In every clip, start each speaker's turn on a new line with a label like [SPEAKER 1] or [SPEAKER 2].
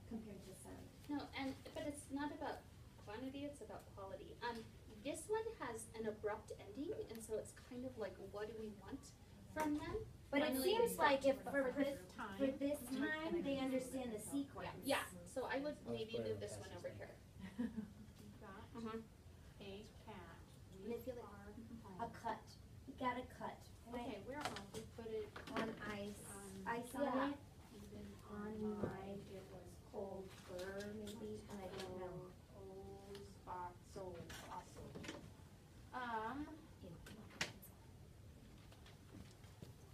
[SPEAKER 1] compared to some.
[SPEAKER 2] No, but it's not about quantity, it's about quality. This one has an abrupt ending, and so it's kind of like, what do we want from them?
[SPEAKER 1] But it
[SPEAKER 2] Finally,
[SPEAKER 1] seems like if for
[SPEAKER 3] this
[SPEAKER 1] time, they understand the sequence.
[SPEAKER 2] Yeah, so I would maybe move this one over here.
[SPEAKER 3] You've got
[SPEAKER 2] Uh-huh.
[SPEAKER 3] a cat.
[SPEAKER 2] And I feel like
[SPEAKER 1] A cut. You got a cut.
[SPEAKER 3] Okay, where else? We put it
[SPEAKER 1] On ice. Ice
[SPEAKER 2] yeah.
[SPEAKER 1] on it.
[SPEAKER 3] even
[SPEAKER 1] On
[SPEAKER 3] on
[SPEAKER 1] my
[SPEAKER 3] mine. It was
[SPEAKER 1] Cold fur, maybe. And I don't know.
[SPEAKER 3] old spot sold also.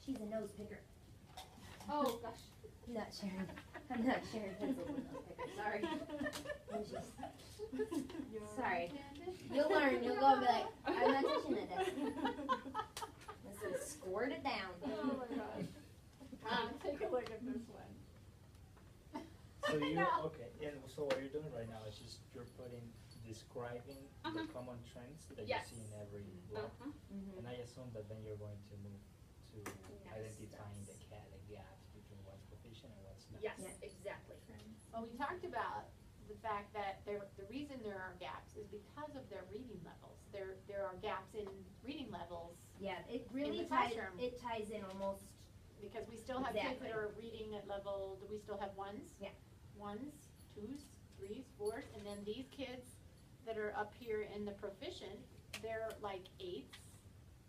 [SPEAKER 1] She's a nose picker.
[SPEAKER 2] oh gosh.
[SPEAKER 1] I'm not sharing. I'm not sharing pencils with nose picker. Sorry. I'm just, sorry. You'll learn. You'll go and be like, I'm not touching it. This is squirt it down.
[SPEAKER 3] Oh my gosh. Take a look at this one.
[SPEAKER 4] So okay, and so what you're doing right now is just you're describing the common trends that
[SPEAKER 2] Yes.
[SPEAKER 4] you see in every blog.
[SPEAKER 1] Mm-hmm.
[SPEAKER 4] And I assume that then you're going to move to
[SPEAKER 2] Next
[SPEAKER 4] identifying the
[SPEAKER 2] steps.
[SPEAKER 4] gaps between what's proficient and what's not.
[SPEAKER 2] Yes,
[SPEAKER 1] Yeah.
[SPEAKER 2] exactly.
[SPEAKER 3] Well, we talked about the fact that the reason there are gaps is because of their reading levels. There are gaps in reading levels
[SPEAKER 1] Yeah, it really
[SPEAKER 3] the
[SPEAKER 1] ties.
[SPEAKER 3] classroom.
[SPEAKER 1] It ties in almost.
[SPEAKER 3] because we still have kids
[SPEAKER 1] Exactly.
[SPEAKER 3] that are reading at level, do we still have ones?
[SPEAKER 1] Yeah.
[SPEAKER 3] Ones, twos, threes, fours, and then these kids that are up here in the proficient, they're like eights.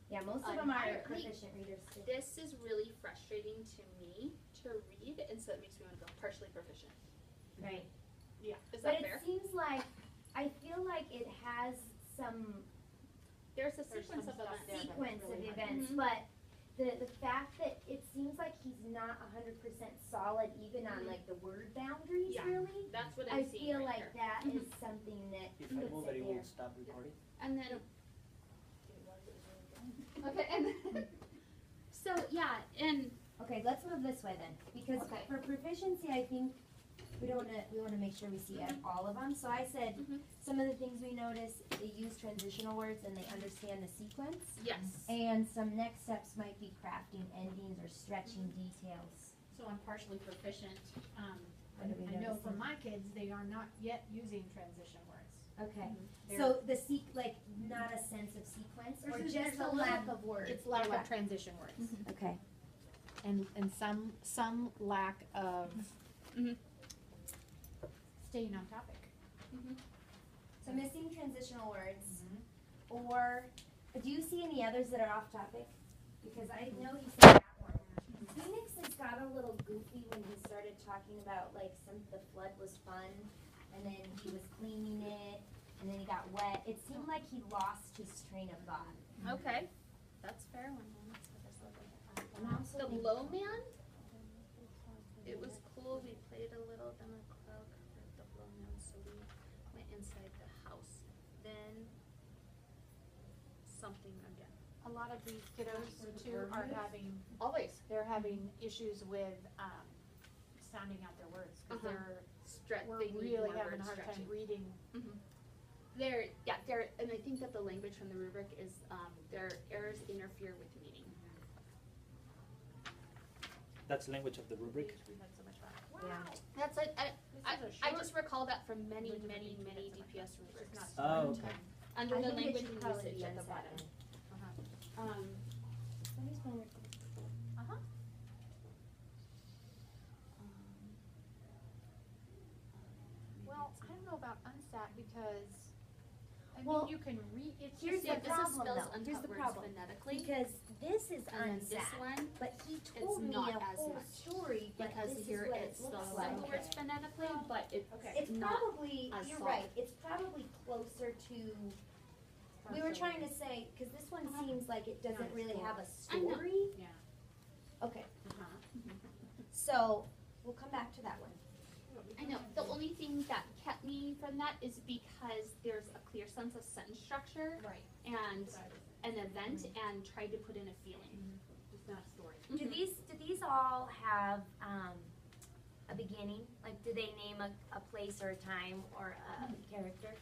[SPEAKER 1] Yeah, most of
[SPEAKER 3] On
[SPEAKER 1] them are
[SPEAKER 3] higher.
[SPEAKER 1] proficient readers too.
[SPEAKER 2] This is really frustrating to me to read, and so it makes me want to go partially proficient.
[SPEAKER 1] Right.
[SPEAKER 3] Yeah.
[SPEAKER 2] Is
[SPEAKER 1] But
[SPEAKER 2] that
[SPEAKER 1] it
[SPEAKER 2] fair?
[SPEAKER 1] seems like I feel like it has some
[SPEAKER 2] There's a
[SPEAKER 3] There's
[SPEAKER 2] sequence
[SPEAKER 3] some
[SPEAKER 2] of
[SPEAKER 3] stuff
[SPEAKER 2] events.
[SPEAKER 3] there. that's
[SPEAKER 1] sequence
[SPEAKER 3] really
[SPEAKER 1] of
[SPEAKER 3] hard.
[SPEAKER 1] events,
[SPEAKER 2] Mhm.
[SPEAKER 1] but the fact that it seems like he's not 100% solid even on like the word boundaries
[SPEAKER 2] Yeah.
[SPEAKER 1] really.
[SPEAKER 2] That's what
[SPEAKER 1] I
[SPEAKER 2] I'm seeing
[SPEAKER 1] feel
[SPEAKER 2] right
[SPEAKER 1] like
[SPEAKER 2] here.
[SPEAKER 1] that
[SPEAKER 2] Mhm.
[SPEAKER 1] is something that
[SPEAKER 5] If I
[SPEAKER 1] puts
[SPEAKER 5] move
[SPEAKER 1] it
[SPEAKER 5] it, it
[SPEAKER 1] there.
[SPEAKER 5] will stop recording.
[SPEAKER 2] And then, okay, and so yeah, and
[SPEAKER 1] Okay, let's move this way then, because
[SPEAKER 2] Okay.
[SPEAKER 1] for proficiency, I think we want to make sure we see all of them. So I said
[SPEAKER 2] Mhm.
[SPEAKER 1] some of the things we notice, they use transitional words and they understand the sequence.
[SPEAKER 2] yes,
[SPEAKER 1] And some next steps might be crafting endings or stretching details.
[SPEAKER 6] So I'm partially proficient.
[SPEAKER 1] What do we
[SPEAKER 6] I know
[SPEAKER 1] notice
[SPEAKER 6] from
[SPEAKER 1] in-
[SPEAKER 6] my kids, they are not yet using transition words.
[SPEAKER 1] Okay.
[SPEAKER 6] They're-
[SPEAKER 1] So the like not a sense of sequence or
[SPEAKER 6] There's
[SPEAKER 1] just
[SPEAKER 6] a
[SPEAKER 1] a lack of words.
[SPEAKER 6] It's lack
[SPEAKER 1] Or
[SPEAKER 6] of transition words.
[SPEAKER 1] Okay.
[SPEAKER 3] And some lack of
[SPEAKER 2] Mhm.
[SPEAKER 3] staying on topic.
[SPEAKER 1] So missing transitional words, or do you see any others that are off topic? Because I know he said that one. Phoenix has got a little goofy when he started talking about like the flood was fun, and then he was cleaning it, and then he got wet. It seemed like he lost his train of thought.
[SPEAKER 2] okay, that's fair.
[SPEAKER 1] And I also
[SPEAKER 2] The
[SPEAKER 1] think-
[SPEAKER 2] low man, it was cool. We played a little. Then the cloud covered the low man, so we went inside the house. Then something again.
[SPEAKER 3] A lot of these kiddos too are having,
[SPEAKER 2] Always
[SPEAKER 3] they're having issues with, sounding out their words, cause we're
[SPEAKER 2] they need
[SPEAKER 3] really
[SPEAKER 2] more
[SPEAKER 3] having a
[SPEAKER 2] word
[SPEAKER 3] hard time
[SPEAKER 2] stretching.
[SPEAKER 3] reading.
[SPEAKER 2] And I think that the language from the rubric is their errors interfere with meaning.
[SPEAKER 4] That's language of the rubric.
[SPEAKER 3] We've had so much fun.
[SPEAKER 1] Yeah.
[SPEAKER 2] That's it. I
[SPEAKER 3] This is a
[SPEAKER 2] I
[SPEAKER 3] short-
[SPEAKER 2] just recall that from many
[SPEAKER 3] Language of
[SPEAKER 2] many
[SPEAKER 3] meaning,
[SPEAKER 2] many
[SPEAKER 3] that's so much
[SPEAKER 2] DPS
[SPEAKER 3] fun.
[SPEAKER 2] rubrics.
[SPEAKER 3] It's not
[SPEAKER 4] Oh,
[SPEAKER 3] smart.
[SPEAKER 4] okay.
[SPEAKER 2] Under
[SPEAKER 1] I
[SPEAKER 2] the
[SPEAKER 1] think it
[SPEAKER 2] language
[SPEAKER 1] should
[SPEAKER 2] and
[SPEAKER 1] probably
[SPEAKER 2] usage
[SPEAKER 1] be
[SPEAKER 2] at the
[SPEAKER 1] unset
[SPEAKER 2] bottom.
[SPEAKER 1] then. Somebody's playing record.
[SPEAKER 3] Well, I don't know about unsat because,
[SPEAKER 1] Well,
[SPEAKER 3] you can read, it's
[SPEAKER 1] here's
[SPEAKER 3] just,
[SPEAKER 2] Yeah,
[SPEAKER 1] the
[SPEAKER 2] this is
[SPEAKER 1] problem,
[SPEAKER 2] spells
[SPEAKER 1] though. Here's
[SPEAKER 2] untaught
[SPEAKER 1] the
[SPEAKER 2] words
[SPEAKER 1] problem.
[SPEAKER 2] phonetically,
[SPEAKER 1] Because this is
[SPEAKER 2] and then this
[SPEAKER 1] unsat,
[SPEAKER 2] one
[SPEAKER 1] but he told me
[SPEAKER 2] not
[SPEAKER 1] a
[SPEAKER 2] as
[SPEAKER 1] whole
[SPEAKER 2] much.
[SPEAKER 1] story, but
[SPEAKER 2] because
[SPEAKER 1] this is
[SPEAKER 2] here
[SPEAKER 1] what
[SPEAKER 2] it
[SPEAKER 1] it
[SPEAKER 2] spells
[SPEAKER 1] looks
[SPEAKER 2] some
[SPEAKER 1] like.
[SPEAKER 2] words phonetically, but it's
[SPEAKER 1] It's
[SPEAKER 2] not.
[SPEAKER 1] probably,
[SPEAKER 2] as
[SPEAKER 1] you're
[SPEAKER 2] solid.
[SPEAKER 1] right, it's probably closer to, we were trying to say, cause this one seems like it doesn't
[SPEAKER 3] Yeah,
[SPEAKER 1] really
[SPEAKER 3] story.
[SPEAKER 1] have a
[SPEAKER 2] I know.
[SPEAKER 1] story.
[SPEAKER 3] Yeah.
[SPEAKER 1] Okay, so, we'll come back to that one.
[SPEAKER 2] I know. The only thing that kept me from that is because there's a clear sense of sentence structure
[SPEAKER 6] Right.
[SPEAKER 2] and an event and tried to put in a feeling.
[SPEAKER 3] It's not a story.
[SPEAKER 1] Do these all have, a beginning? Like, do they name a place or a time or a character?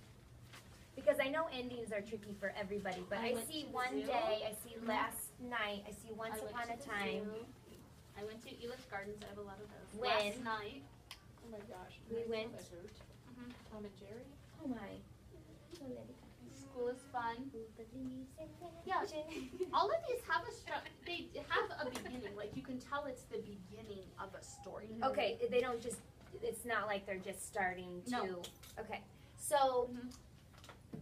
[SPEAKER 1] Because I know endings are tricky for everybody, but
[SPEAKER 2] I
[SPEAKER 1] I
[SPEAKER 2] went
[SPEAKER 1] see
[SPEAKER 2] to the
[SPEAKER 1] one
[SPEAKER 2] zoo.
[SPEAKER 1] day, I see last night, I see once
[SPEAKER 2] I went
[SPEAKER 1] upon
[SPEAKER 2] to
[SPEAKER 1] a
[SPEAKER 2] the
[SPEAKER 1] time.
[SPEAKER 2] zoo. I went to Elish Gardens. I have a lot of those.
[SPEAKER 1] When?
[SPEAKER 2] Last night.
[SPEAKER 3] Oh my gosh.
[SPEAKER 1] We went.
[SPEAKER 3] Tom and Jerry.
[SPEAKER 1] Oh my.
[SPEAKER 2] School is fun.
[SPEAKER 1] Who believes in
[SPEAKER 2] Yeah.
[SPEAKER 1] religion?
[SPEAKER 2] All of these have they have a beginning. Like you can tell it's the beginning of a story.
[SPEAKER 1] Okay, they don't just. It's not like they're just starting to.
[SPEAKER 2] No.
[SPEAKER 1] Okay, so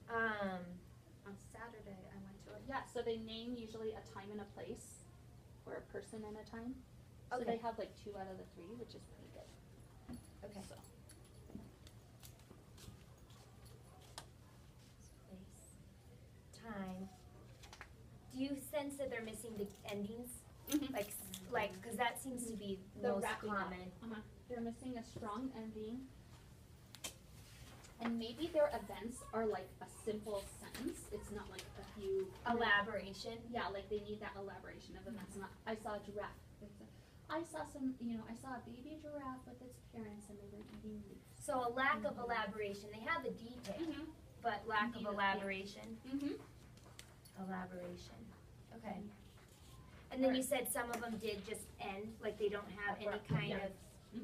[SPEAKER 2] On Saturday, I went to it. Yeah, so they name usually a time and a place, or a person and a time. So
[SPEAKER 1] Okay.
[SPEAKER 2] they have like 2 out of the 3, which is pretty good.
[SPEAKER 1] okay.
[SPEAKER 2] So.
[SPEAKER 1] Place, time. Do you sense that they're missing the endings? Like, because that seems to be
[SPEAKER 2] The
[SPEAKER 1] most
[SPEAKER 2] wrapping up.
[SPEAKER 1] common.
[SPEAKER 2] They're missing a strong ending. And maybe their events are like a simple sentence. It's not like a few
[SPEAKER 1] Elaboration.
[SPEAKER 2] Yeah, like they need that elaboration of events. Not I saw a giraffe. I saw I saw a baby giraffe with its parents and they were eating leaves.
[SPEAKER 1] So a lack of elaboration. They have the detail, but lack of
[SPEAKER 2] Yeah.
[SPEAKER 1] elaboration.
[SPEAKER 2] Mm-hmm.
[SPEAKER 1] Elaboration. Okay. And then you said some of them did just end, like they don't have any kind of,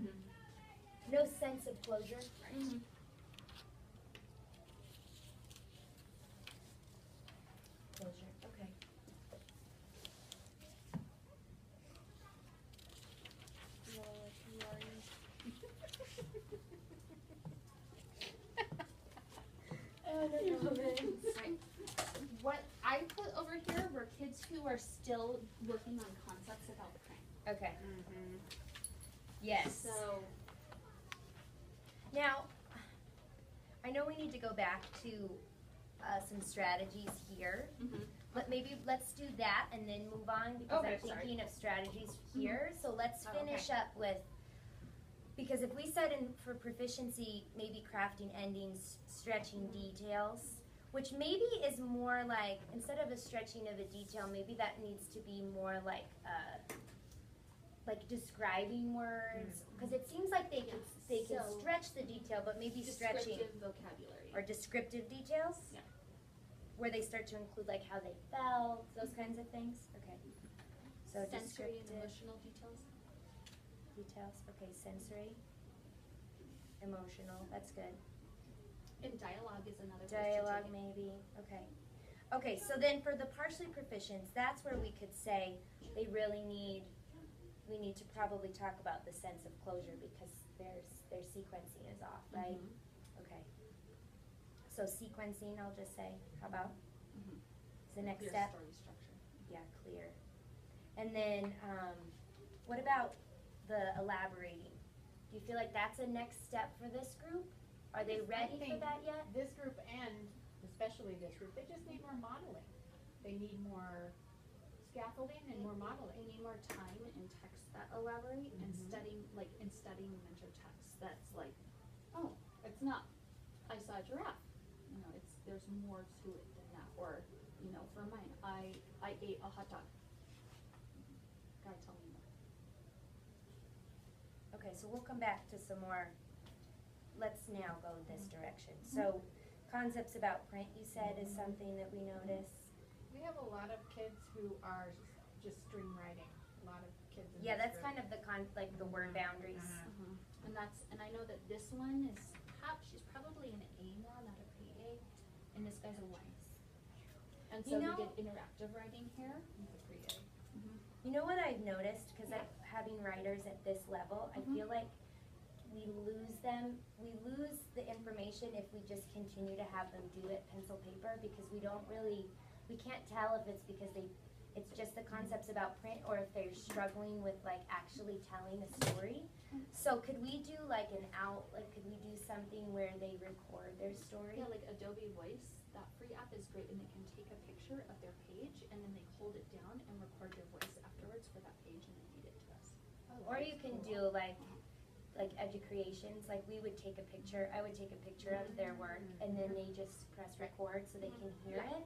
[SPEAKER 1] no sense of closure.
[SPEAKER 2] Mm-hmm.
[SPEAKER 1] Closure, okay.
[SPEAKER 2] Right. What I put over here were kids who are still working on concepts about print.
[SPEAKER 1] Okay. Yes.
[SPEAKER 2] So
[SPEAKER 1] Now, I know we need to go back to some strategies here. But maybe let's do that and then move on because
[SPEAKER 2] Okay,
[SPEAKER 1] I'm
[SPEAKER 2] sorry.
[SPEAKER 1] thinking of strategies here. So let's
[SPEAKER 2] Oh, okay.
[SPEAKER 1] finish up with, because if we said for proficiency, maybe crafting endings, stretching details, which maybe is more like, instead of a stretching of a detail, maybe that needs to be more like describing words. Because it seems like they could
[SPEAKER 2] So-
[SPEAKER 1] stretch the detail, but maybe stretching
[SPEAKER 2] descriptive vocabulary.
[SPEAKER 1] or descriptive details.
[SPEAKER 2] Yeah.
[SPEAKER 1] Where they start to include like how they felt, those kinds of things. Okay. So
[SPEAKER 2] sensory and
[SPEAKER 1] descriptive
[SPEAKER 2] emotional details.
[SPEAKER 1] details. Okay, sensory, emotional. That's good.
[SPEAKER 2] And dialogue is another place to
[SPEAKER 1] Dialogue,
[SPEAKER 2] take it.
[SPEAKER 1] maybe. Okay. Okay. So then for the partially proficients, that's where we could say they really need. We need to probably talk about the sense of closure because their sequencing is off, right? Okay. So sequencing, I'll just say. How about? Is the next
[SPEAKER 2] Clear
[SPEAKER 1] step?
[SPEAKER 2] story structure.
[SPEAKER 1] Yeah, clear. And then, what about the elaborating? Do you feel like that's a next step for this group? Are they ready for
[SPEAKER 6] think
[SPEAKER 1] that yet?
[SPEAKER 6] This group and especially this group, they just need more modeling. They need more scaffolding and more modeling.
[SPEAKER 2] They need more time and text that elaborate and studying mentor text that's like, oh, it's not, I saw a giraffe. There's more to it than that. Or, for mine, I ate a hot dog. Gotta tell me more.
[SPEAKER 1] Okay, so we'll come back to some more. Let's now go this direction. So, concepts about print, you said, is something that we notice.
[SPEAKER 6] We have a lot of kids who are just stream writing, a lot of kids in
[SPEAKER 1] Yeah,
[SPEAKER 6] this
[SPEAKER 1] that's
[SPEAKER 6] group.
[SPEAKER 1] kind of the word boundaries.
[SPEAKER 2] And I know that this one is she's probably an A now, not a pre-A, and this guy's a 1. And so
[SPEAKER 1] You know-
[SPEAKER 2] we did interactive writing here.
[SPEAKER 6] He's a pre-A.
[SPEAKER 1] You know what I've noticed, because having writers at this level, I feel like we lose the information if we just continue to have them do it pencil paper, because we can't tell if it's because it's just the concepts about print or if they're struggling with like actually telling a story. So could we do could we do something where they record their story?
[SPEAKER 2] Yeah, like Adobe Voice, that free app is great, and they can take a picture of their page and then they hold it down and record their voice afterwards for that page and then feed it to us.
[SPEAKER 1] Or you can do like educreations, like I would take a picture of their work and then they just press record so they can hear it.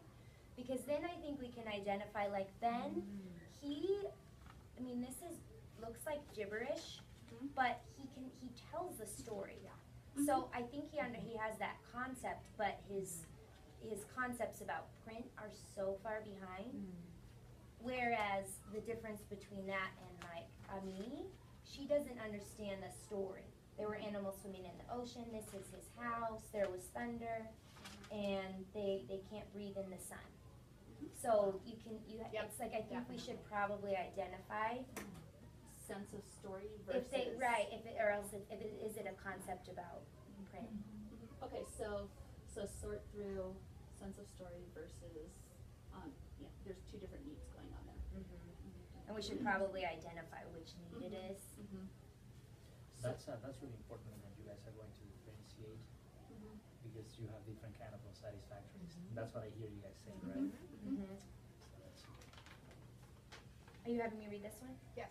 [SPEAKER 1] Because then I think we can identify this looks like gibberish, but he tells the story. So I think he has that concept, but his concepts about print are so far behind. Whereas the difference between that and like Ami, she doesn't understand the story There were animals swimming in the ocean. This is his house. There was thunder, and they can't breathe in the sun. So
[SPEAKER 6] Yep.
[SPEAKER 1] it's like I think we should probably identify
[SPEAKER 2] Sense of story
[SPEAKER 1] if
[SPEAKER 2] versus.
[SPEAKER 1] they right if it or else if it is it a concept about print.
[SPEAKER 2] Okay, so sort through sense of story versus, there's two different needs going on there.
[SPEAKER 1] And we should probably identify which need it is.
[SPEAKER 4] That's really important that you guys are going to differentiate because you have different kind of satisfactories. That's what I hear you guys saying, right? So that's
[SPEAKER 1] Are you having me read this one?
[SPEAKER 6] Yes,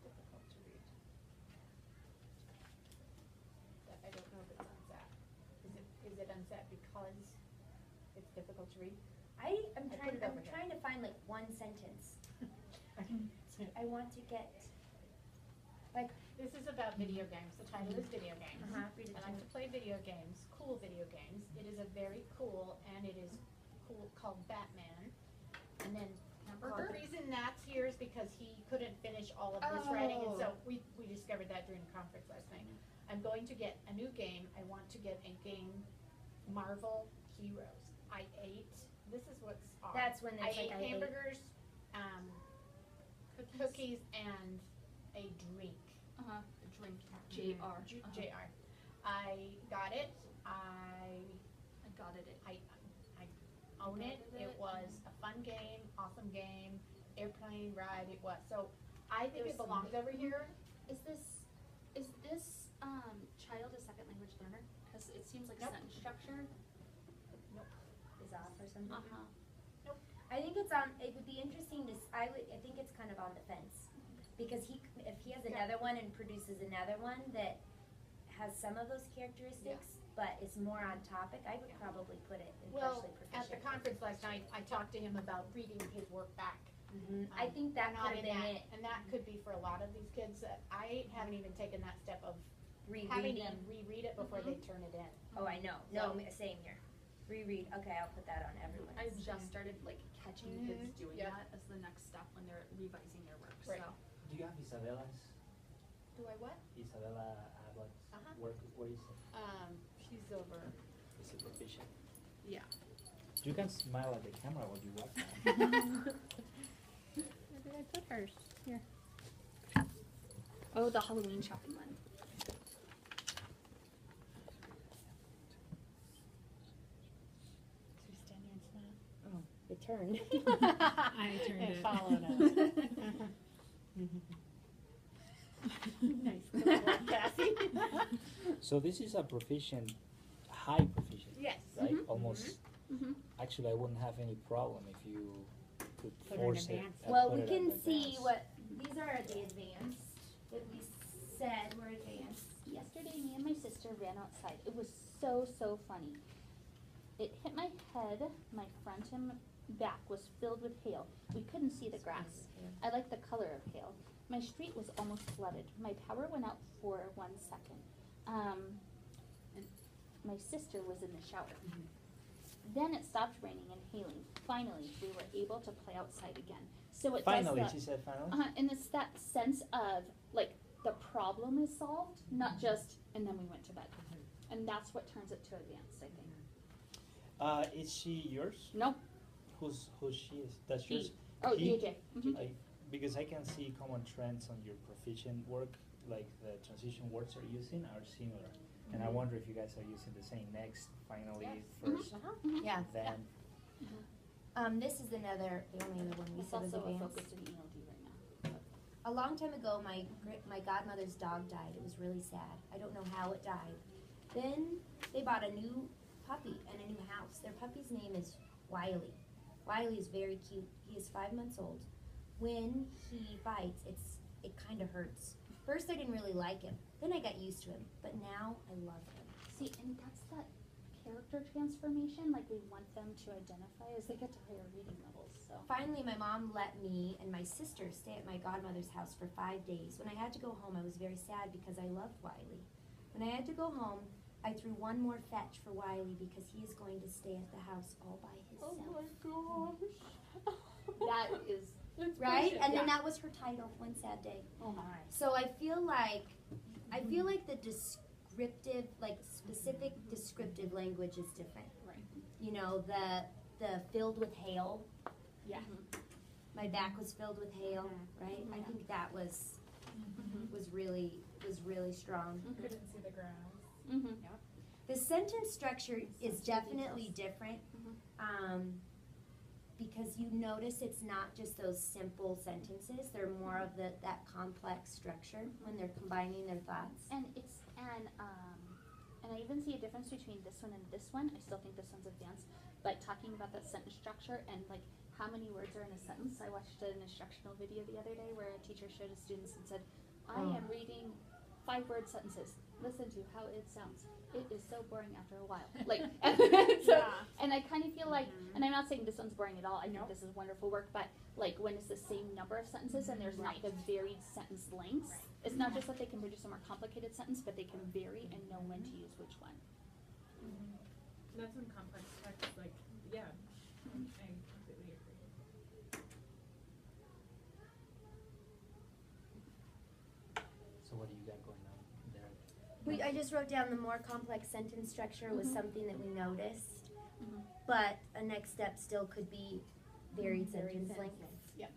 [SPEAKER 6] difficult to read. I don't know if it's unset. Is it unset because it's difficult to read?
[SPEAKER 1] I'm
[SPEAKER 6] I put it over here.
[SPEAKER 1] trying to find like one sentence. I want to get like
[SPEAKER 6] This is about video games. The title is video games.
[SPEAKER 1] read it
[SPEAKER 6] I
[SPEAKER 1] to
[SPEAKER 6] like
[SPEAKER 1] me.
[SPEAKER 6] to play video games, cool video games. It is a very cool, and it is cool, called Batman. And then the reason that's here is because he couldn't finish all of his writing, and so we discovered that during the conference last night. I'm going to get a new game. I want to get a game, Marvel Heroes. I ate, this is what's odd.
[SPEAKER 1] That's when
[SPEAKER 6] I
[SPEAKER 1] it's like
[SPEAKER 6] ate hamburgers, cookies, and a drink.
[SPEAKER 2] Drink, JR.
[SPEAKER 6] JR. I got it.
[SPEAKER 2] I got it.
[SPEAKER 6] I own it.
[SPEAKER 2] Got it.
[SPEAKER 6] It was a fun game, awesome game, airplane ride. It was. So I think it belongs over here.
[SPEAKER 2] Is this child a second language learner? Because it seems like
[SPEAKER 6] Nope.
[SPEAKER 2] sentence structure.
[SPEAKER 1] is off or something.
[SPEAKER 2] Uh-huh.
[SPEAKER 1] I think it's it would be interesting to I think it's kind of on the fence because if he has another one and produces another one that has some of those characteristics but is more on topic, I would probably put it in
[SPEAKER 6] Well,
[SPEAKER 1] partially proficient.
[SPEAKER 6] at the conference last night, I talked to him about reading his work back.
[SPEAKER 1] I think that
[SPEAKER 6] Not
[SPEAKER 1] could have
[SPEAKER 6] in
[SPEAKER 1] been
[SPEAKER 6] that,
[SPEAKER 1] it.
[SPEAKER 6] and that could be for a lot of these kids that I haven't even taken that step of having them reread it before they turn it in.
[SPEAKER 1] Oh, I know. No, same here. Reread. Okay, I'll put that on everyone.
[SPEAKER 2] I've just started catching kids doing
[SPEAKER 6] Yeah.
[SPEAKER 2] that as the next step when they're revising their work.
[SPEAKER 6] Right.
[SPEAKER 2] So
[SPEAKER 4] Do you have Isabella's?
[SPEAKER 6] Do I what?
[SPEAKER 4] Isabella Abbott's work? What is it?
[SPEAKER 6] She's over.
[SPEAKER 4] Is it proficient?
[SPEAKER 2] yeah.
[SPEAKER 4] You can smile at the camera while you watch that.
[SPEAKER 6] Where did I put hers? Here.
[SPEAKER 2] Oh, the Halloween shopping one.
[SPEAKER 6] Should we stand here and smile?
[SPEAKER 1] It turned.
[SPEAKER 6] I turned it. Followed us. Nice. Good work, Cassie.
[SPEAKER 4] So this is a proficient, high proficient,
[SPEAKER 6] Yes.
[SPEAKER 4] right? Almost.
[SPEAKER 2] Mhm.
[SPEAKER 4] Actually, I wouldn't have any problem if you could
[SPEAKER 6] Put it in
[SPEAKER 4] force it.
[SPEAKER 6] advanced.
[SPEAKER 1] Well,
[SPEAKER 4] put
[SPEAKER 1] we
[SPEAKER 4] it
[SPEAKER 1] can
[SPEAKER 4] at
[SPEAKER 1] see
[SPEAKER 4] advanced.
[SPEAKER 1] what these are the advanced that we said were advanced.
[SPEAKER 2] Yesterday, me and my sister ran outside. It was so funny. It hit my head, my front and back was filled with hail. We couldn't see the grass. I like the color of hail. My street was almost flooded. My power went out for 1 second. And my sister was in the shower. Then it stopped raining and hailing. Finally, we were able to play outside again. So it
[SPEAKER 4] Finally,
[SPEAKER 2] does
[SPEAKER 4] she said finally?
[SPEAKER 2] and it's that sense of the problem is solved, not just and then we went to bed. And that's what turns it to advanced, I think.
[SPEAKER 4] Is she yours?
[SPEAKER 2] No.
[SPEAKER 4] Who's she is? That's
[SPEAKER 2] He.
[SPEAKER 4] yours?
[SPEAKER 2] Oh,
[SPEAKER 4] He?
[SPEAKER 2] JJ. Mhm.
[SPEAKER 4] Because I can see common trends on your proficient work, like the transition words are using are similar. And I wonder if you guys are using the same next, finally, first,
[SPEAKER 1] Yeah.
[SPEAKER 4] then.
[SPEAKER 1] This is the only other one we
[SPEAKER 2] It's
[SPEAKER 1] said was
[SPEAKER 2] also a
[SPEAKER 1] advanced.
[SPEAKER 2] focus in ELD right now.
[SPEAKER 1] A long time ago, my godmother's dog died. It was really sad. I don't know how it died. Then they bought a new puppy and a new house. Their puppy's name is Wiley. Wiley is very cute. He is 5 months old. When he bites, it kind of hurts. First, I didn't really like him. Then I got used to him. But now I love him.
[SPEAKER 2] See, and that's that character transformation, we want them to identify as they get to higher reading levels, so.
[SPEAKER 1] Finally, my mom let me and my sister stay at my godmother's house for 5 days. When I had to go home, I was very sad because I loved Wiley. When I had to go home, I threw one more fetch for Wiley because he is going to stay at the house all by himself.
[SPEAKER 2] Oh my gosh. That is
[SPEAKER 6] Let's
[SPEAKER 1] right?
[SPEAKER 6] push it.
[SPEAKER 1] And then
[SPEAKER 6] Yeah.
[SPEAKER 1] that was her title, One Sad Day.
[SPEAKER 6] Oh my.
[SPEAKER 1] So I feel like the descriptive, like specific descriptive language is different.
[SPEAKER 6] Right.
[SPEAKER 1] You know, the filled with hail.
[SPEAKER 6] Yeah.
[SPEAKER 1] My back was filled with hail, right? I think that was really strong.
[SPEAKER 6] Couldn't see the grass.
[SPEAKER 2] Mm-hmm.
[SPEAKER 1] The sentence structure is definitely different, because you notice it's not just those simple sentences. They're more of that complex structure when they're combining their thoughts.
[SPEAKER 2] And I even see a difference between this one and this one. I still think this one's advanced, but talking about that sentence structure and like how many words are in a sentence. I watched an instructional video the other day where a teacher showed his students and said, I am reading 5-word sentences. Listen to how it sounds. It is so boring after a while. Like, and I kind of feel like, and I'm not saying this one's boring at all. I think this is wonderful work, but like when it's the same number of sentences and there's not the varied sentence lengths, it's not just that they can produce a more complicated sentence, but they can vary and know when to use which one.
[SPEAKER 6] That's when complex text, like, yeah, I completely agree.
[SPEAKER 4] So what do you got going on there?
[SPEAKER 1] I just wrote down the more complex sentence structure was something that we noticed,
[SPEAKER 2] Mhm.
[SPEAKER 1] but a next step still could be varied sentence length.
[SPEAKER 6] Yeah.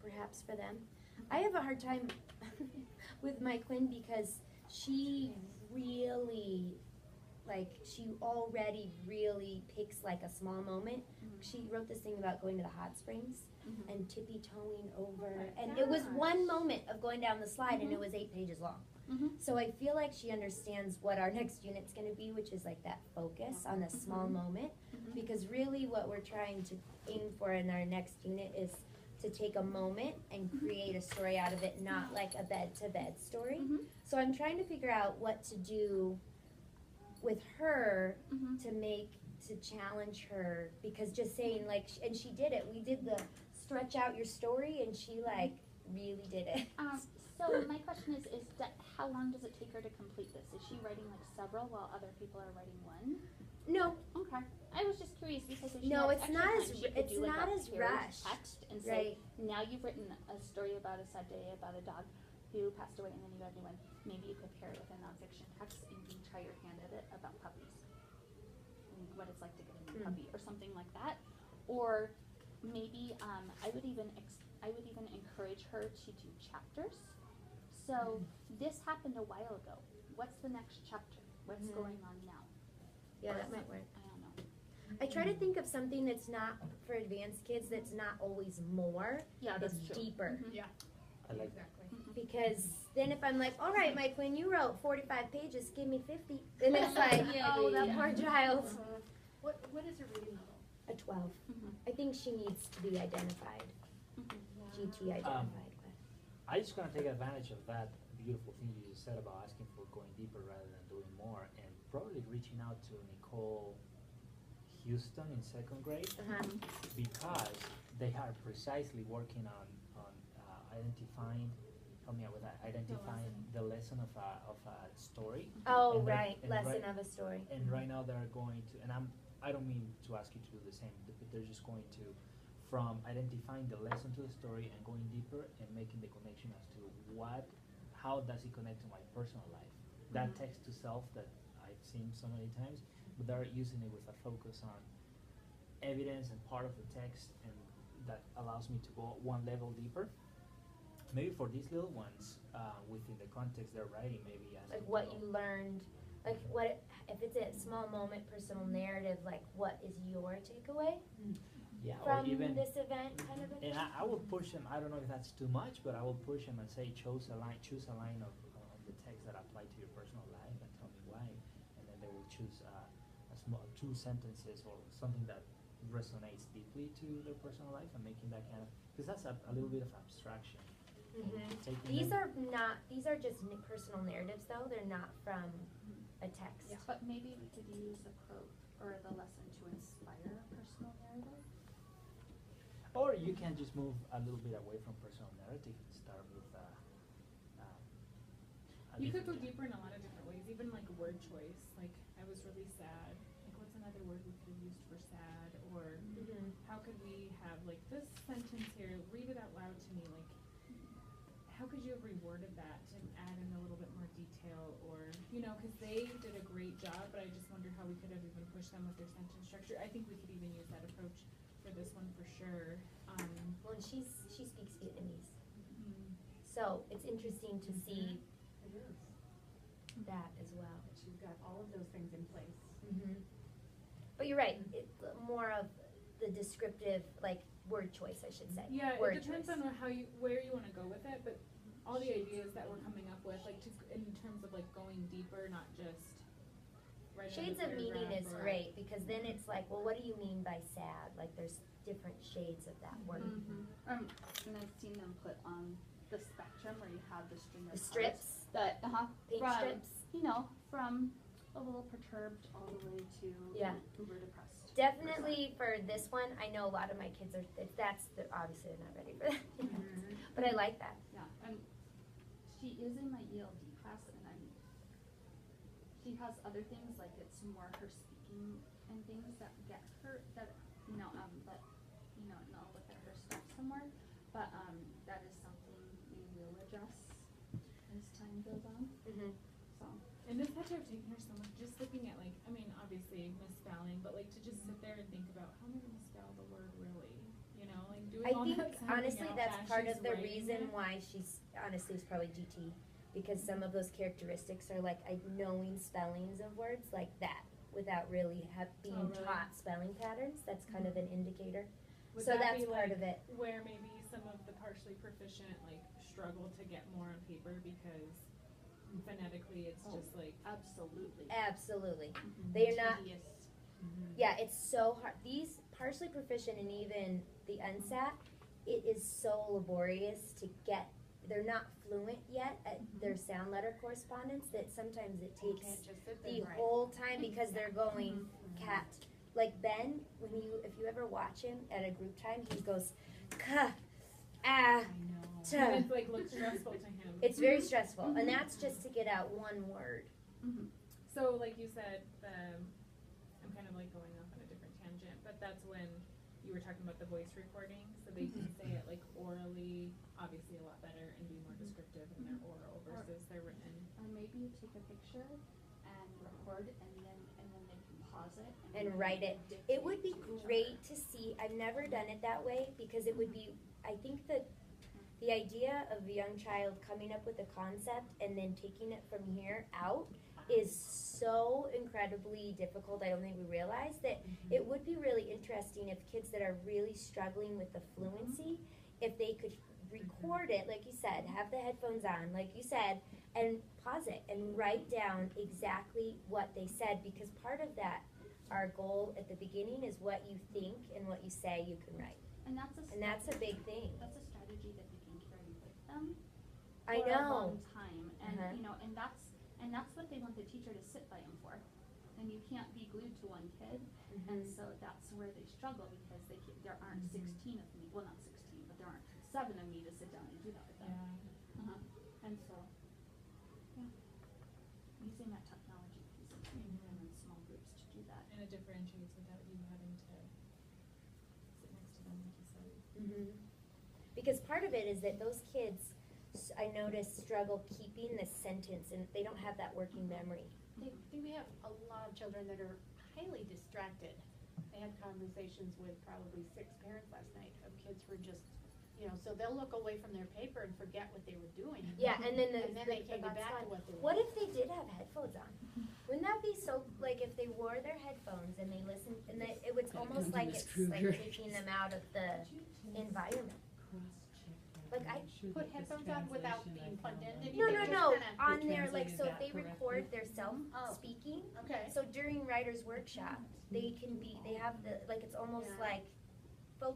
[SPEAKER 1] Perhaps for them. I have a hard time with my Quinn because she really, she already really picks like a small moment. She wrote this thing about going to the hot springs and tippy-toeing over, and it was one moment of going down the slide and it was 8 pages long. So I feel like she understands what our next unit's gonna be, which is like that focus on a small moment. Because really what we're trying to aim for in our next unit is to take a moment and create a story out of it, not like a bed-to-bed story. So I'm trying to figure out what to do with her to challenge her, because just saying and she did it. We did the stretch out your story and she really did it.
[SPEAKER 2] So my question is that how long does it take her to complete this? Is she writing like several while other people are writing one?
[SPEAKER 1] No,
[SPEAKER 2] Okay. I was just curious because if she
[SPEAKER 1] No,
[SPEAKER 2] had
[SPEAKER 1] it's
[SPEAKER 2] extra
[SPEAKER 1] not
[SPEAKER 2] time,
[SPEAKER 1] as
[SPEAKER 2] she could
[SPEAKER 1] it's
[SPEAKER 2] do like
[SPEAKER 1] not
[SPEAKER 2] a
[SPEAKER 1] as
[SPEAKER 2] paired
[SPEAKER 1] rushed,
[SPEAKER 2] text and say,
[SPEAKER 1] right?
[SPEAKER 2] now you've written a story about a sad day about a dog who passed away and then you got a new one. Maybe you could pair it with a nonfiction text and you can try your hand at it about puppies. And what it's like to get a new puppy or something like that. Or maybe I would even encourage her to do chapters. So this happened a while ago. What's the next chapter? What's going on now?
[SPEAKER 1] Yeah, that might work.
[SPEAKER 2] I don't know.
[SPEAKER 1] I try to think of something that's not for advanced kids, that's not always more,
[SPEAKER 2] Yeah,
[SPEAKER 1] it's
[SPEAKER 2] that's true.
[SPEAKER 1] deeper.
[SPEAKER 4] I like
[SPEAKER 6] Exactly.
[SPEAKER 1] Because then if I'm like, all right, Mike, when you wrote 45 pages, give me 50. And it's like,
[SPEAKER 2] Yeah,
[SPEAKER 1] oh,
[SPEAKER 2] yeah,
[SPEAKER 1] that
[SPEAKER 2] yeah.
[SPEAKER 1] poor child.
[SPEAKER 3] What is her reading level?
[SPEAKER 1] A 12.
[SPEAKER 2] Mhm.
[SPEAKER 1] I think she needs to be identified, GT identified.
[SPEAKER 4] I just gonna take advantage of that beautiful thing you just said about asking for going deeper rather than doing more, and probably reaching out to Nicole Houston in 2nd grade, because they are precisely working on identifying, help me out with that, identifying the lesson of a story.
[SPEAKER 1] Oh,
[SPEAKER 4] And
[SPEAKER 1] right,
[SPEAKER 4] and
[SPEAKER 1] lesson of a story.
[SPEAKER 4] And right now they're going to, and I don't mean to ask you to do the same, but they're just going to, from identifying the lesson to the story and going deeper and making the connection as to how does it connect to my personal life. That text to self that I've seen so many times, but they're using it with a focus on evidence and part of the text, and that allows me to go one level deeper. Maybe for these little ones, within the context they're writing, maybe as
[SPEAKER 1] Like what you learned, like what, if it's a small moment, personal narrative, like what is your takeaway
[SPEAKER 4] or
[SPEAKER 1] from
[SPEAKER 4] even
[SPEAKER 1] this event kind of a thing?
[SPEAKER 4] And I will push them. I don't know if that's too much, but I will push them and say, choose a line of the text that apply to your personal life, and tell me why. And then they will choose a small 2 sentences or something that resonates deeply to their personal life, and making that kind of, because that's a little bit of abstraction. Taking
[SPEAKER 1] These
[SPEAKER 4] them-
[SPEAKER 1] are just personal narratives though, they're not from a text.
[SPEAKER 2] But maybe we could use the quote or the lesson to inspire a personal narrative.
[SPEAKER 4] Or you can just move a little bit away from personal narrative and start with
[SPEAKER 6] You could go
[SPEAKER 4] different-
[SPEAKER 6] deeper in a lot of different ways, even like word choice. Like, I was really sad. Like, what's
[SPEAKER 5] another word we could have used for sad, or
[SPEAKER 1] Mhm.
[SPEAKER 5] how could we have, like, this sentence here, read it out loud to me, like, how could you have reworded that to add in a little bit more detail, or, you know, cause they did a great job, but I just wonder how we could have even pushed them with their sentence structure. I think we could even use that approach for this one for sure.
[SPEAKER 1] Well, and she speaks Vietnamese,
[SPEAKER 5] Mm,
[SPEAKER 1] so it's interesting to see
[SPEAKER 7] It is.
[SPEAKER 1] that as well.
[SPEAKER 7] But she's got all of those things in place.
[SPEAKER 1] Mm-hmm. But you're right, more of the descriptive, like, word choice, I should say.
[SPEAKER 5] Yeah,
[SPEAKER 1] Word
[SPEAKER 5] it depends
[SPEAKER 1] choice.
[SPEAKER 5] on where you wanna go with it, but all the ideas that we're coming up with, like, in terms of, like, going deeper, not just right.
[SPEAKER 1] Shades of meaning is great, because then it's like, well, what do you mean by sad? Like, there's different shades of that word.
[SPEAKER 2] And I've seen them put on the spectrum where you have the string of
[SPEAKER 1] The
[SPEAKER 2] colors
[SPEAKER 1] strips,
[SPEAKER 2] that,
[SPEAKER 1] paint
[SPEAKER 2] from,
[SPEAKER 1] strips.
[SPEAKER 2] you know, from a little perturbed all the way to
[SPEAKER 1] Yeah.
[SPEAKER 2] uber depressed.
[SPEAKER 1] Definitely for this one, I know a lot of my kids are, obviously they're not ready for that. But I like that.
[SPEAKER 2] Yeah, and she is in my ELD class, and she has other things, like it's more her speaking and things that get her, that, that, and I'll look at her stuff somewhere, but, that is something we will address as time goes on,
[SPEAKER 1] Mm-hmm.
[SPEAKER 2] so.
[SPEAKER 5] And this had to have taken her so much, just looking at, like, I mean, obviously misspelling, but like to just sit there and think about, how am I gonna spell the word really? You know, like doing
[SPEAKER 1] I
[SPEAKER 5] all
[SPEAKER 1] think
[SPEAKER 5] that sounding
[SPEAKER 1] honestly
[SPEAKER 5] out
[SPEAKER 1] that's
[SPEAKER 5] as
[SPEAKER 1] part
[SPEAKER 5] she's
[SPEAKER 1] of the
[SPEAKER 5] writing
[SPEAKER 1] reason
[SPEAKER 5] it.
[SPEAKER 1] why she's honestly is probably GT, because some of those characteristics are like knowing spellings of words like that without really being
[SPEAKER 5] Oh, really?
[SPEAKER 1] taught spelling patterns. That's kind of an indicator.
[SPEAKER 5] Would
[SPEAKER 1] So
[SPEAKER 5] that
[SPEAKER 1] that's
[SPEAKER 5] be,
[SPEAKER 1] part
[SPEAKER 5] like,
[SPEAKER 1] of it.
[SPEAKER 5] where maybe some of the partially proficient, like, struggle to get more on paper because phonetically it's just like,
[SPEAKER 2] Absolutely.
[SPEAKER 1] Absolutely. They are not.
[SPEAKER 3] Tedious.
[SPEAKER 1] Yeah, it's so hard. These partially proficient and even the unsat, it is so laborious to get. They're not fluent yet at their sound letter correspondence that sometimes it
[SPEAKER 3] You
[SPEAKER 1] takes
[SPEAKER 3] can't just sit
[SPEAKER 1] the
[SPEAKER 3] there and write.
[SPEAKER 1] whole time because they're going cat. Like Ben, if you ever watch him at a group time, he goes, ka, ah, ta.
[SPEAKER 5] and it's like looks stressful to him.
[SPEAKER 1] It's very stressful, and that's just to get out one word.
[SPEAKER 5] So like you said, I'm kind of like going off on a different tangent, but that's when you were talking about the voice recording, so they can say it like orally, obviously a lot better, and be more descriptive in their oral versus their written.
[SPEAKER 2] Or maybe you take a picture and record, and then they can pause it.
[SPEAKER 1] And write it. It would be great to see. I've never done it that way because it would be. I think that the idea of a young child coming up with a concept and then taking it from here out is so incredibly difficult. I don't think we realize that it would be really interesting if kids that are really struggling with the fluency, if they could record it, like you said, have the headphones on, like you said, and pause it and write down exactly what they said, because part of that, our goal at the beginning is what you think and what you say you can write.
[SPEAKER 2] And
[SPEAKER 1] that's a big thing.
[SPEAKER 2] That's a strategy that they can carry with them
[SPEAKER 1] I
[SPEAKER 2] for a
[SPEAKER 1] know.
[SPEAKER 2] long time, and
[SPEAKER 1] Uh-huh.
[SPEAKER 2] you know, and that's what they want the teacher to sit by them for. And you can't be glued to one kid, and so that's where they struggle because there aren't 16 of me. Well, not 16, but there aren't 7 of me to sit down and do that with them. And so, yeah, using that technology piece of it and in small groups to do that.
[SPEAKER 5] And it differentiates without you having to sit next to them, like you said.
[SPEAKER 1] Because part of it is that those kids, I notice, struggle keeping the sentence, and they don't have that working memory.
[SPEAKER 3] We have a lot of children that are highly distracted. I had conversations with probably 6 parents last night of kids who are just, so they'll look away from their paper and forget what they were doing.
[SPEAKER 1] Yeah, and then
[SPEAKER 3] And then they can't get
[SPEAKER 1] that's
[SPEAKER 3] back to
[SPEAKER 1] fine.
[SPEAKER 3] what they were
[SPEAKER 1] What
[SPEAKER 3] doing.
[SPEAKER 1] if they did have headphones on? Wouldn't that be so, like, if they wore their headphones and they listened, and it was almost like it's like taking them out of the environment. Like
[SPEAKER 3] Put headphones on without being plugged in? Did you
[SPEAKER 1] No,
[SPEAKER 3] think
[SPEAKER 1] no,
[SPEAKER 3] just
[SPEAKER 1] no,
[SPEAKER 3] kinda-
[SPEAKER 1] on their, like,
[SPEAKER 8] translated
[SPEAKER 1] so if
[SPEAKER 8] that
[SPEAKER 1] they record their
[SPEAKER 3] Oh.
[SPEAKER 1] speaking,
[SPEAKER 3] Okay.
[SPEAKER 1] so during writer's workshop, they have like, it's almost
[SPEAKER 3] Yeah.
[SPEAKER 1] like,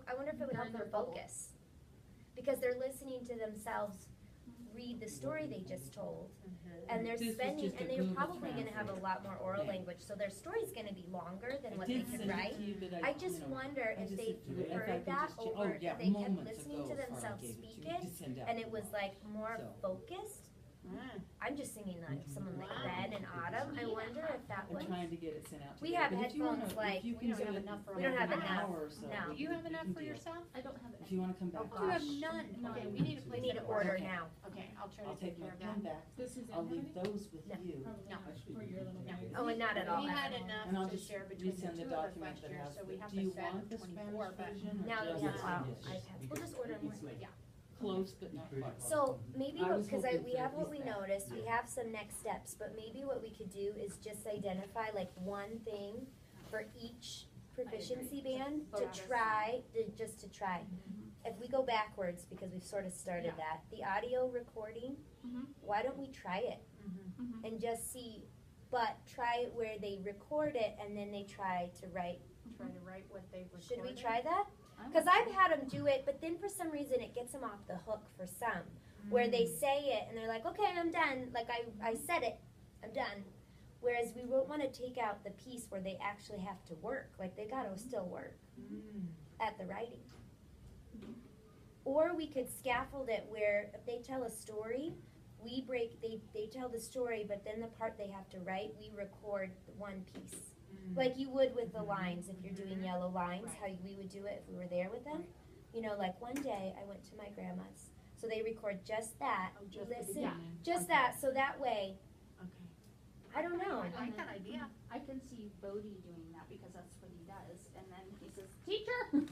[SPEAKER 1] I wonder if it would help
[SPEAKER 2] They're in
[SPEAKER 1] their
[SPEAKER 2] their bubble.
[SPEAKER 1] focus. Because they're listening to themselves read the story they just told, and they're
[SPEAKER 8] This was
[SPEAKER 1] spending,
[SPEAKER 8] just a
[SPEAKER 1] and they're
[SPEAKER 8] Google
[SPEAKER 1] probably gonna have a
[SPEAKER 8] Translate.
[SPEAKER 1] lot more oral
[SPEAKER 8] Yeah.
[SPEAKER 1] language, so their story's gonna be longer than
[SPEAKER 8] I
[SPEAKER 1] what they
[SPEAKER 8] did
[SPEAKER 1] could
[SPEAKER 8] send it
[SPEAKER 1] write.
[SPEAKER 8] to you, but
[SPEAKER 1] I just wonder
[SPEAKER 8] I
[SPEAKER 1] if
[SPEAKER 8] just
[SPEAKER 1] they
[SPEAKER 8] looked through it. If I
[SPEAKER 1] heard
[SPEAKER 8] could
[SPEAKER 1] that
[SPEAKER 8] just check-
[SPEAKER 1] over,
[SPEAKER 8] oh, yeah,
[SPEAKER 1] if they kept
[SPEAKER 8] moments
[SPEAKER 1] listening
[SPEAKER 8] ago
[SPEAKER 1] to
[SPEAKER 8] before I
[SPEAKER 1] themselves
[SPEAKER 8] gave it to
[SPEAKER 1] speak
[SPEAKER 8] you,
[SPEAKER 1] it,
[SPEAKER 8] just send out
[SPEAKER 1] and it was
[SPEAKER 8] more.
[SPEAKER 1] like more
[SPEAKER 8] So.
[SPEAKER 1] focused, I'm just singing like someone like
[SPEAKER 3] Wow.
[SPEAKER 1] Ben and Autumn. I wonder if that
[SPEAKER 8] I'm
[SPEAKER 1] would.
[SPEAKER 8] trying to get it sent out
[SPEAKER 1] We
[SPEAKER 8] today,
[SPEAKER 1] have
[SPEAKER 8] but if you wanna,
[SPEAKER 1] headphones, like,
[SPEAKER 8] if you
[SPEAKER 3] we
[SPEAKER 8] can
[SPEAKER 3] don't
[SPEAKER 8] do
[SPEAKER 3] have
[SPEAKER 8] it
[SPEAKER 3] enough for
[SPEAKER 1] We don't
[SPEAKER 3] all
[SPEAKER 1] have
[SPEAKER 3] of
[SPEAKER 8] in an
[SPEAKER 3] us.
[SPEAKER 1] enough.
[SPEAKER 8] hour or so,
[SPEAKER 1] No.
[SPEAKER 3] Do you have enough
[SPEAKER 8] can
[SPEAKER 3] for
[SPEAKER 8] do it.
[SPEAKER 3] yourself?
[SPEAKER 2] I don't have
[SPEAKER 8] If
[SPEAKER 2] it.
[SPEAKER 8] you wanna come back.
[SPEAKER 3] You have
[SPEAKER 1] gosh.
[SPEAKER 3] none,
[SPEAKER 2] No,
[SPEAKER 3] okay,
[SPEAKER 2] I
[SPEAKER 3] we
[SPEAKER 2] don't.
[SPEAKER 3] need a
[SPEAKER 1] We
[SPEAKER 3] place
[SPEAKER 1] need
[SPEAKER 3] to
[SPEAKER 1] to order
[SPEAKER 8] Okay.
[SPEAKER 1] now.
[SPEAKER 3] Okay, I'll try
[SPEAKER 8] I'll
[SPEAKER 3] to take
[SPEAKER 8] take my
[SPEAKER 3] care of
[SPEAKER 8] pen
[SPEAKER 3] that.
[SPEAKER 8] back,
[SPEAKER 5] Does Suzanne
[SPEAKER 8] I'll
[SPEAKER 5] have
[SPEAKER 8] leave
[SPEAKER 5] it?
[SPEAKER 8] those with
[SPEAKER 1] No.
[SPEAKER 8] you.
[SPEAKER 5] Probably
[SPEAKER 3] No.
[SPEAKER 5] not for your little
[SPEAKER 3] No.
[SPEAKER 5] guys.
[SPEAKER 1] Oh, and not at all.
[SPEAKER 3] We had enough
[SPEAKER 8] And I'll
[SPEAKER 3] to
[SPEAKER 8] just
[SPEAKER 3] share between the
[SPEAKER 8] resend the
[SPEAKER 3] two of us
[SPEAKER 8] document
[SPEAKER 3] last
[SPEAKER 8] that
[SPEAKER 3] year,
[SPEAKER 8] has
[SPEAKER 3] so we
[SPEAKER 8] the,
[SPEAKER 3] have
[SPEAKER 8] do
[SPEAKER 3] to
[SPEAKER 8] you
[SPEAKER 3] set
[SPEAKER 8] want the
[SPEAKER 3] 24,
[SPEAKER 8] Spanish
[SPEAKER 3] but
[SPEAKER 8] version or
[SPEAKER 1] Now that we
[SPEAKER 8] just?
[SPEAKER 1] have
[SPEAKER 4] Yes.
[SPEAKER 1] iPads, we'll just order more.
[SPEAKER 3] yeah.
[SPEAKER 8] Close but not far.
[SPEAKER 1] So maybe
[SPEAKER 8] I was
[SPEAKER 1] because
[SPEAKER 8] hoping
[SPEAKER 1] we
[SPEAKER 8] for
[SPEAKER 1] have
[SPEAKER 8] at
[SPEAKER 1] what we
[SPEAKER 8] least that.
[SPEAKER 1] noticed, we have some next steps, but maybe what we could do is just identify like one thing for each proficiency band to
[SPEAKER 2] Focus.
[SPEAKER 1] try, just to try. If we go backwards, because we've sort of started
[SPEAKER 2] Yeah.
[SPEAKER 1] that, the audio recording,
[SPEAKER 2] Mhm.
[SPEAKER 1] why don't we try it
[SPEAKER 3] Mhm.
[SPEAKER 1] and just see, but try it where they record it and then they try to write.
[SPEAKER 3] Try to write what they've recorded.
[SPEAKER 1] Should we try that?
[SPEAKER 2] I
[SPEAKER 1] Because
[SPEAKER 2] would
[SPEAKER 1] I've
[SPEAKER 2] say-
[SPEAKER 1] had them do it, but then for some reason it gets them off the hook for some, where they say it and they're like, okay, I'm done. Like I said it, I'm done. Whereas we won't want to take out the piece where they actually have to work. Like they got to still work at the writing. Or we could scaffold it where if they tell a story, they tell the story, but then the part they have to write, we record one piece. Like you would with the lines, if you're doing yellow lines, how we would do it if we were there with them. You know, like one day I went to my grandma's, so they record just that,
[SPEAKER 3] Oh, just the
[SPEAKER 1] listen,
[SPEAKER 3] beginning.
[SPEAKER 1] just
[SPEAKER 3] Okay.
[SPEAKER 1] that, so that way,
[SPEAKER 3] Okay.
[SPEAKER 1] I don't know.
[SPEAKER 3] I like that idea.
[SPEAKER 2] I can see Bodie doing that because that's what he does, and then he says, "Teacher."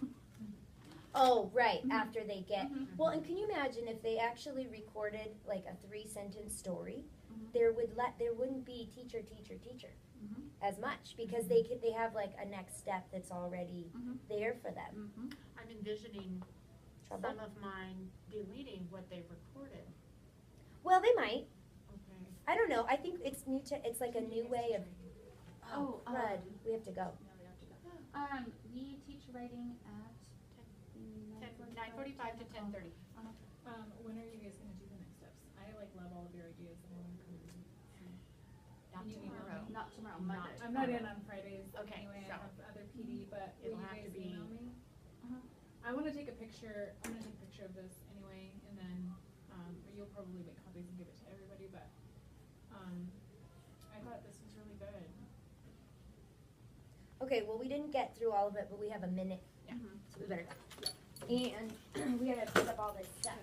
[SPEAKER 1] Oh, right,
[SPEAKER 2] Mhm.
[SPEAKER 1] after they get,
[SPEAKER 2] Mhm.
[SPEAKER 1] well, and can you imagine if they actually recorded like a 3-sentence story,
[SPEAKER 2] Mhm.
[SPEAKER 1] there wouldn't be teacher, teacher, teacher
[SPEAKER 2] Mhm.
[SPEAKER 1] as much, because they have like a next step that's already
[SPEAKER 2] Mhm.
[SPEAKER 1] there for them.
[SPEAKER 2] Mhm.
[SPEAKER 3] I'm envisioning
[SPEAKER 1] Trouble?
[SPEAKER 3] some of mine deleting what they've recorded.
[SPEAKER 1] Well, they might,
[SPEAKER 3] Okay.
[SPEAKER 1] I don't know, I think it's it's like a new way of,
[SPEAKER 2] Oh,
[SPEAKER 1] crud, we have to go.
[SPEAKER 2] No, we have to go. We teach writing at
[SPEAKER 3] 9:45 to 10:30.
[SPEAKER 5] When are you guys gonna do the next steps? I like love all of your ideas and I wanna come and see.
[SPEAKER 3] Not
[SPEAKER 5] Can you email
[SPEAKER 3] tomorrow.
[SPEAKER 5] me?
[SPEAKER 2] Not tomorrow,
[SPEAKER 3] Not
[SPEAKER 2] Monday.
[SPEAKER 5] I'm not in on Fridays
[SPEAKER 3] Okay,
[SPEAKER 5] anyway,
[SPEAKER 3] so-
[SPEAKER 5] I have other PD, but will
[SPEAKER 3] It'll
[SPEAKER 5] you
[SPEAKER 3] have to
[SPEAKER 5] guys
[SPEAKER 3] be-
[SPEAKER 5] email me?
[SPEAKER 2] Uh-huh.
[SPEAKER 5] I wanna take a picture, I'm gonna take a picture of this anyway, and then, or you'll probably make copies and give it to everybody, but, I thought this was really good.
[SPEAKER 1] Okay, well, we didn't get through all of it, but we have a minute,
[SPEAKER 2] Mhm.
[SPEAKER 1] so we better go. And we gotta pick up all this stuff.